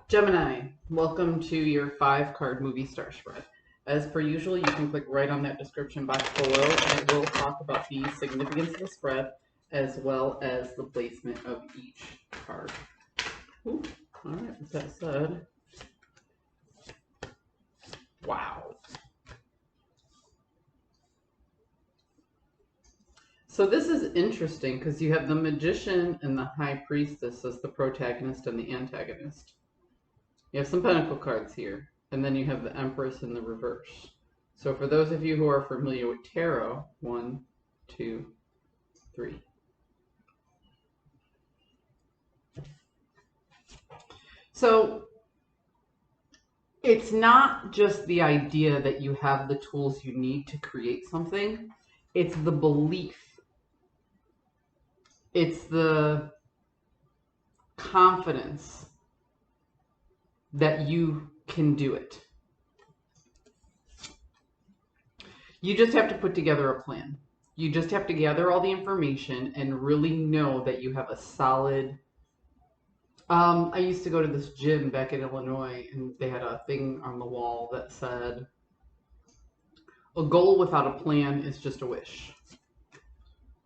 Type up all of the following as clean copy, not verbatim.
Gemini, welcome to your 5-card movie star spread. As per usual, you can click right on that description box below and it will talk about the significance of the spread as well as the placement of each card. Ooh, all right, with that said, wow. So this is interesting because you have the Magician and the High Priestess as the protagonist and the antagonist. You have some Pentacle cards here, and then you have the Empress in the reverse. So for those of you who are familiar with tarot, 1, 2, 3. So it's not just the idea that you have the tools you need to create something. It's the belief. It's the confidence that you can do it. You just have to put together a plan. You just have to gather all the information and really know that you have a solid... I used to go to this gym back in Illinois, and they had a thing on the wall that said, a goal without a plan is just a wish.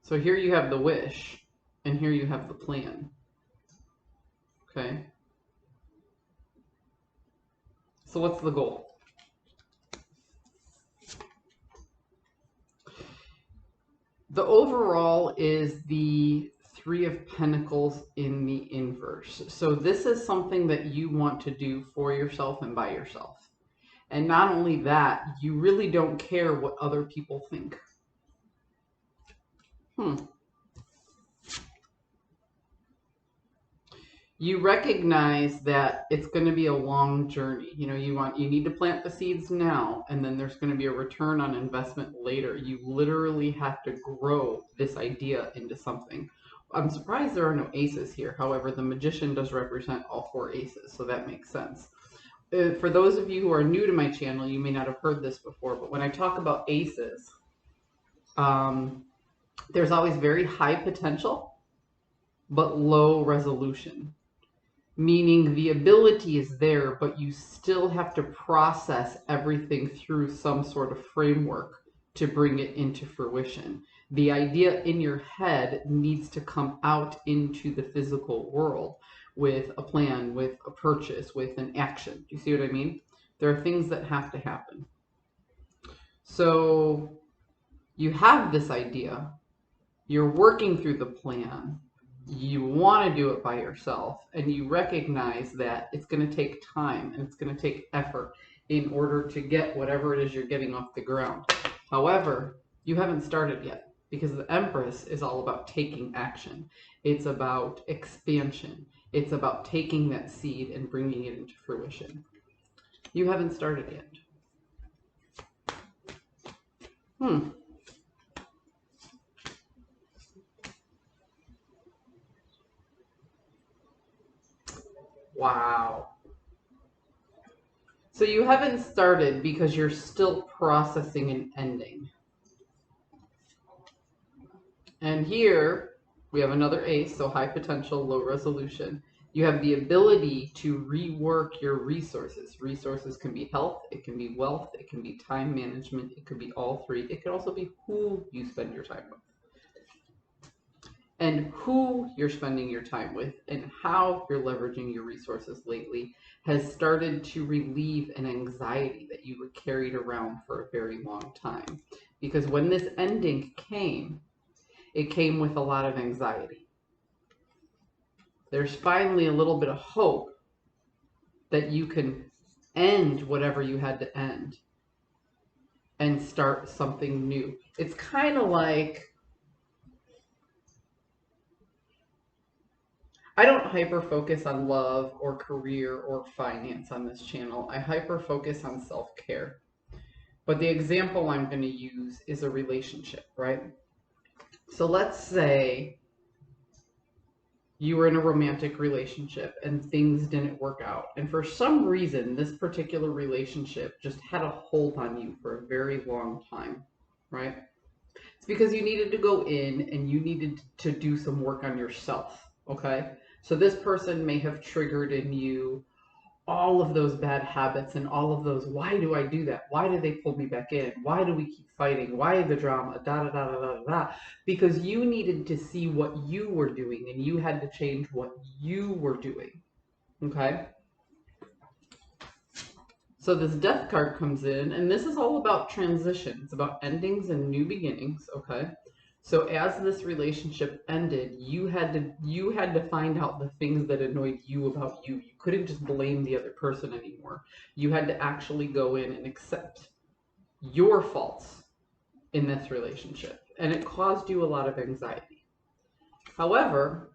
So here you have the wish, and here you have the plan. Okay? So what's the goal? The overall is the 3 of Pentacles in the inverse. So this is something that you want to do for yourself and by yourself. And not only that, you really don't care what other people think. You recognize that it's going to be a long journey. You know, you need to plant the seeds now, and then there's going to be a return on investment later. You literally have to grow this idea into something. I'm surprised there are no aces here. However, the Magician does represent all 4 aces, so that makes sense. For those of you who are new to my channel, you may not have heard this before, but when I talk about aces, there's always very high potential, but low resolution. Meaning the ability is there, but you still have to process everything through some sort of framework to bring it into fruition. The idea in your head needs to come out into the physical world with a plan, with a purchase, with an action. Do you see what I mean? There are things that have to happen. So you have this idea, you're working through the plan, you want to do it by yourself, and you recognize that it's going to take time and it's going to take effort in order to get whatever it is you're getting off the ground. However, you haven't started yet because the Empress is all about taking action. It's about expansion. It's about taking that seed and bringing it into fruition. You haven't started yet. Wow. So you haven't started because you're still processing an ending. And here we have another ace, so high potential, low resolution. You have the ability to rework your resources. Resources can be health, it can be wealth, it can be time management, it could be all 3. It could also be who you spend your time with. And who you're spending your time with and how you're leveraging your resources lately has started to relieve an anxiety that you were carried around for a very long time. Because when this ending came, it came with a lot of anxiety. There's finally a little bit of hope that you can end whatever you had to end and start something new. It's kind of like, I don't hyper-focus on love or career or finance on this channel. I hyper-focus on self-care. But the example I'm going to use is a relationship, right? So let's say you were in a romantic relationship and things didn't work out. And for some reason, this particular relationship just had a hold on you for a very long time, right? It's because you needed to go in and you needed to do some work on yourself, okay? So this person may have triggered in you all of those bad habits and all of those, why do I do that? Why do they pull me back in? Why do we keep fighting? Why the drama? Da da da da da da. Because you needed to see what you were doing and you had to change what you were doing. Okay? So this death card comes in, and this is all about transition. It's about endings and new beginnings, okay? So as this relationship ended, you had to find out the things that annoyed you about you. You couldn't just blame the other person anymore. You had to actually go in and accept your faults in this relationship. And it caused you a lot of anxiety. However,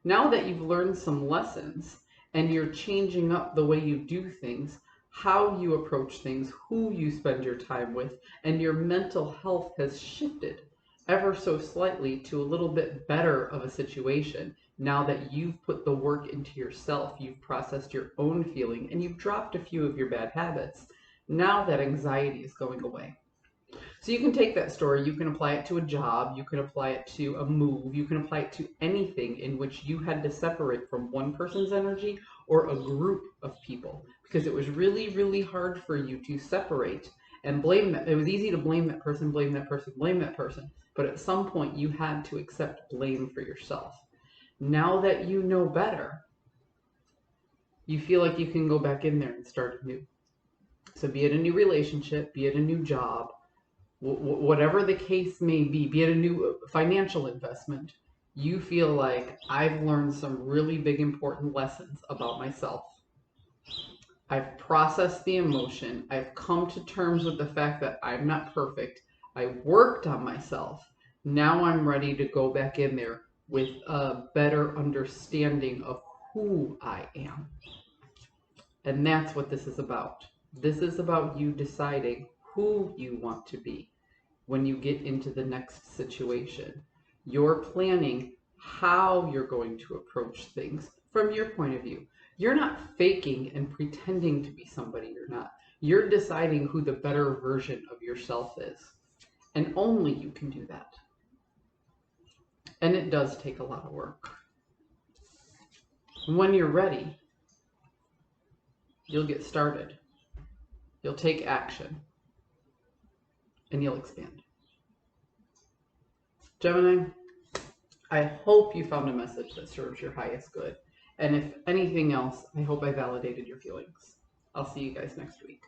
now that you've learned some lessons and you're changing up the way you do things, how you approach things, who you spend your time with, and your mental health has shifted ever so slightly to a little bit better of a situation now that you've put the work into yourself, you've processed your own feeling, and you've dropped a few of your bad habits. Now that anxiety is going away. So you can take that story, you can apply it to a job, you can apply it to a move, you can apply it to anything in which you had to separate from one person's energy or a group of people, because it was really, really hard for you to separate and blame that. It was easy to blame that person, blame that person, blame that person, but at some point you had to accept blame for yourself. Now that you know better, you feel like you can go back in there and start anew. So be it a new relationship, be it a new job, whatever the case may be it a new financial investment, you feel like I've learned some really big important lessons about myself. I've processed the emotion. I've come to terms with the fact that I'm not perfect. I worked on myself. Now I'm ready to go back in there with a better understanding of who I am. And that's what this is about. This is about you deciding who you want to be when you get into the next situation. You're planning how you're going to approach things from your point of view. You're not faking and pretending to be somebody you're not. You're deciding who the better version of yourself is. And only you can do that. And it does take a lot of work. When you're ready, you'll get started. You'll take action. And you'll expand. Gemini, I hope you found a message that serves your highest good. And if anything else, I hope I validated your feelings. I'll see you guys next week.